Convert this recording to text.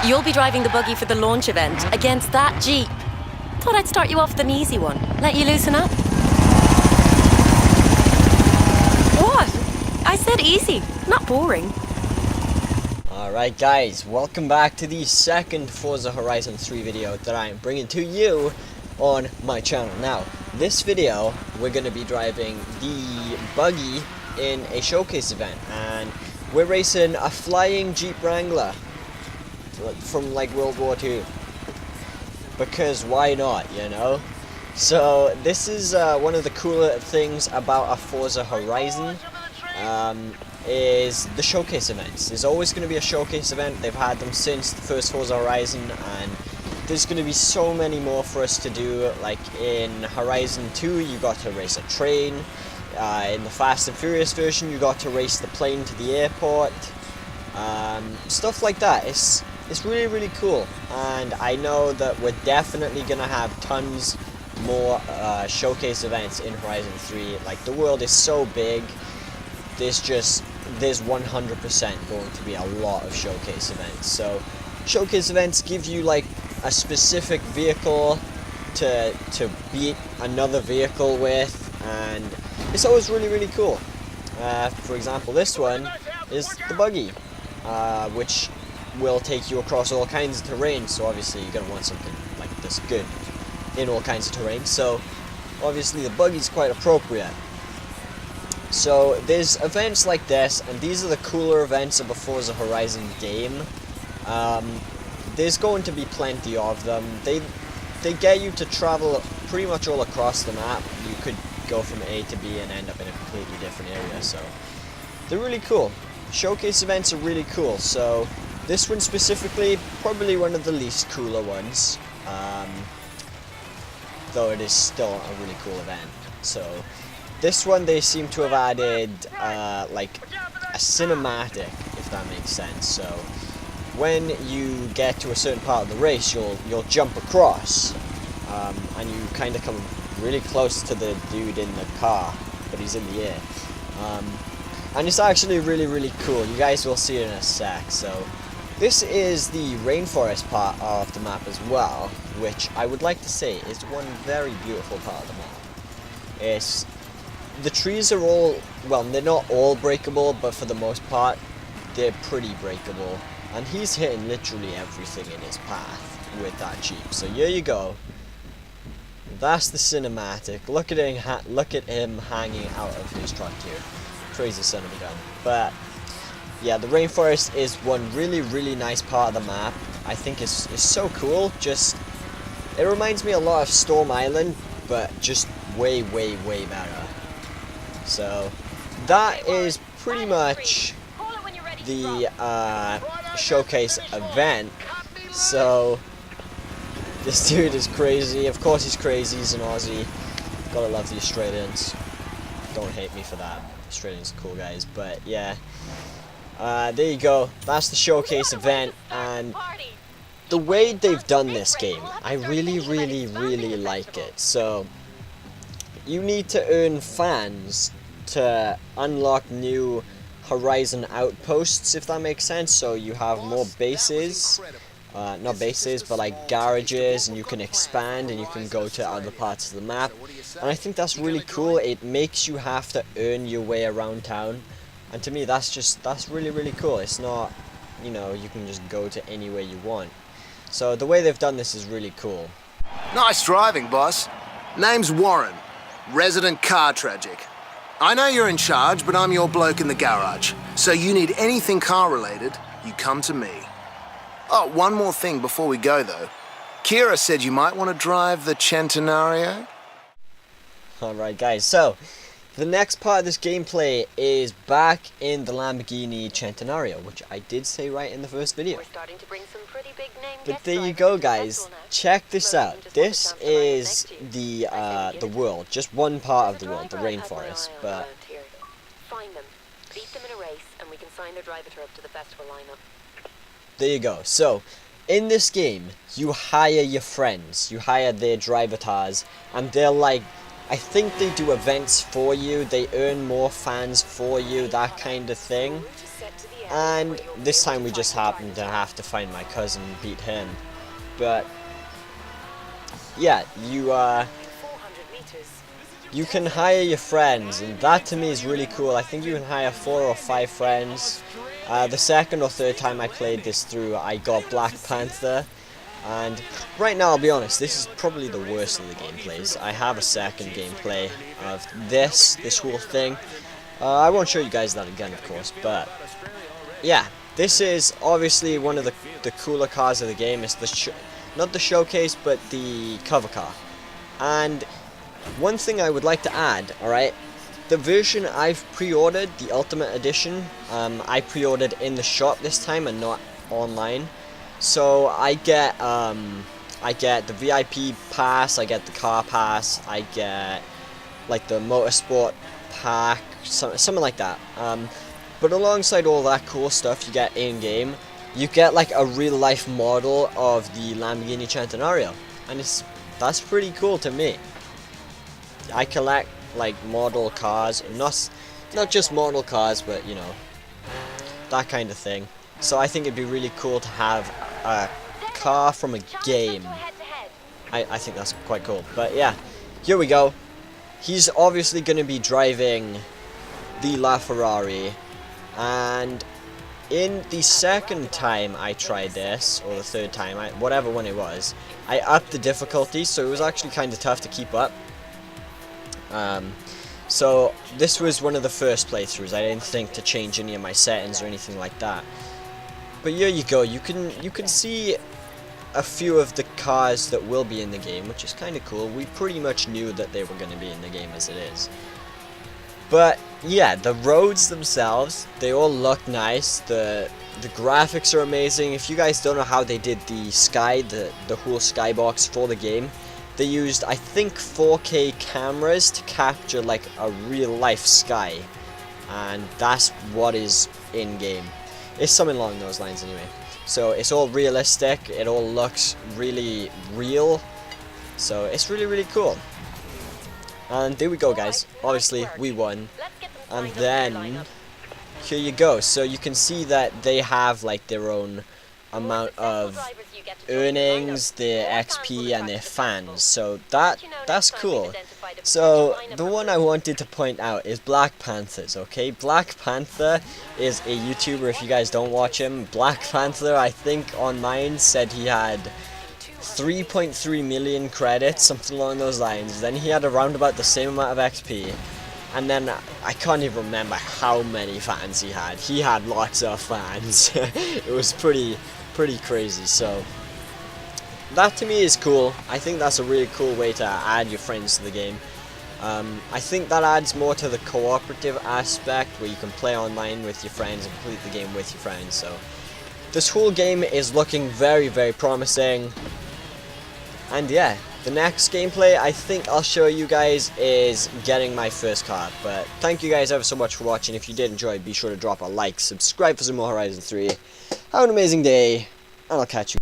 You'll be driving the buggy for the launch event against that Jeep. Thought I'd start you off with an easy one. Let you loosen up. What? I said easy, not boring. Alright guys, welcome back to the second Forza Horizon 3 video that I'm bringing to you on my channel. Now, this video, we're going to be driving the buggy in a showcase event, and we're racing a flying Jeep Wrangler from like World War II. Because why not, you know? So, this is one of the cooler things about a Forza Horizon. Is the showcase events. There's always going to be a showcase event. They've had them since the first Forza Horizon, and there's going to be so many more for us to do. Like in Horizon 2 you got to race a train, in the Fast and Furious version you got to race the plane to the airport, stuff like that. It's really cool, and I know that we're definitely going to have tons more showcase events in Horizon 3. Like, the world is so big. There's 100% going to be a lot of showcase events. So showcase events give you like a specific vehicle to beat another vehicle with, and it's always really cool. For example, this one is the buggy, which will take you across all kinds of terrain. So obviously you're going to want something like this good in all kinds of terrain. So obviously the buggy's quite appropriate. So there's events like this, and these are the cooler events of a Forza Horizon game. There's going to be plenty of them. They get you to travel pretty much all across the map. You could go from A to B and end up in a completely different area, so they're really cool. Showcase events are really cool, so this one specifically, probably one of the least cooler ones, though it is still a really cool event. So this one, they seem to have added like a cinematic, if that makes sense. So when you get to a certain part of the race, you'll jump across, and you kind of come really close to the dude in the car, but he's in the air. And it's actually really cool. You guys will see it in a sec. So this is the rainforest part of the map as well, which I would like to say is one very beautiful part of the map. The trees are all, well, they're not all breakable, but for the most part, they're pretty breakable. And he's hitting literally everything in his path with that Jeep. So here you go. That's the cinematic. Look at him hanging out of his truck here. Crazy son of a gun. But yeah, the rainforest is one really nice part of the map. I think it's so cool. Just, it reminds me a lot of Storm Island, but just way better. So that is pretty much the showcase event. So this dude is crazy. Of course he's crazy. He's an Aussie. Gotta love the Australians. Don't hate me for that. Australians are cool guys. But yeah, there you go. That's the showcase event, and the way they've done this game, I really like it. So you need to earn fans to unlock new Horizon outposts, if that makes sense. So you have more bases, not bases, but like garages, and you can expand and you can go to other parts of the map. And I think that's really cool. It makes you have to earn your way around town, and to me that's really cool. It's not, you know, you can just go to anywhere you want. So the way they've done this is really cool. Nice driving, boss. Name's Warren. Resident car tragic. I know you're in charge, but I'm your bloke in the garage. So you need anything car related, you come to me. Oh, one more thing before we go though. Kira said you might want to drive the Centenario. Alright guys, so the next part of this gameplay is back in the Lamborghini Centenario, which I did say right in the first video. But there you go guys, check this out. This is the world, just one part of the world, the rainforest, but there you go. So in this game you hire your friends, you hire their drivatars, and they're like, I think they do events for you, they earn more fans for you, that kind of thing. And this time we just happened to have to find my cousin and beat him. But yeah, you can hire your friends, and that to me is really cool. I think you can hire 4 or 5 friends. The second or third time I played this through, I got Black Panther. And right now, I'll be honest, this is probably the worst of the gameplays. I have a second gameplay of this whole thing. I won't show you guys that again, of course, but yeah, this is obviously one of the cooler cars of the game. It's the not the showcase, but the cover car. And one thing I would like to add, alright, the version I've pre-ordered, the Ultimate Edition, I pre-ordered in the shop this time and not online. So I get the VIP pass, I get the car pass, I get like the motorsport pack, something like that. But alongside all that cool stuff you get in-game, you get like a real-life model of the Lamborghini Centenario, and that's pretty cool to me. I collect like model cars, not just model cars, but you know, that kind of thing. So I think it'd be really cool to have a car from a game. I think that's quite cool. But yeah, here we go. He's obviously going to be driving the LaFerrari, and in the second time I tried this, or the third time, whatever one it was, I upped the difficulty, so it was actually kind of tough to keep up. So this was one of the first playthroughs. I didn't think to change any of my settings or anything like that. But here you go. You can see a few of the cars that will be in the game, which is kind of cool. We pretty much knew that they were going to be in the game as it is. But yeah, the roads themselves, they all look nice. The graphics are amazing. If you guys don't know how they did the sky, the whole skybox for the game, they used, I think, 4K cameras to capture like a real life sky, and that's what is in game. It's something along those lines anyway. So it's all realistic, it all looks really real, so it's really, really cool. And there we go, guys. Obviously we won, and then here you go. So you can see that they have like their own amount of earnings, their XP, and their fans, so that's cool. So the one I wanted to point out is Black Panther's, okay? Black Panther is a YouTuber. If you guys don't watch him, Black Panther, I think on mine said he had 3.3 million credits, something along those lines. Then he had around about the same amount of XP, and then I can't even remember how many fans he had. He had lots of fans. It was pretty crazy. So that to me is cool. I think that's a really cool way to add your friends to the game. I think that adds more to the cooperative aspect, where you can play online with your friends and complete the game with your friends. So this whole game is looking very, very promising. And yeah, the next gameplay I think I'll show you guys is getting my first car. But thank you guys ever so much for watching. If you did enjoy, be sure to drop a like, subscribe for some more Horizon 3. Have an amazing day, and I'll catch you.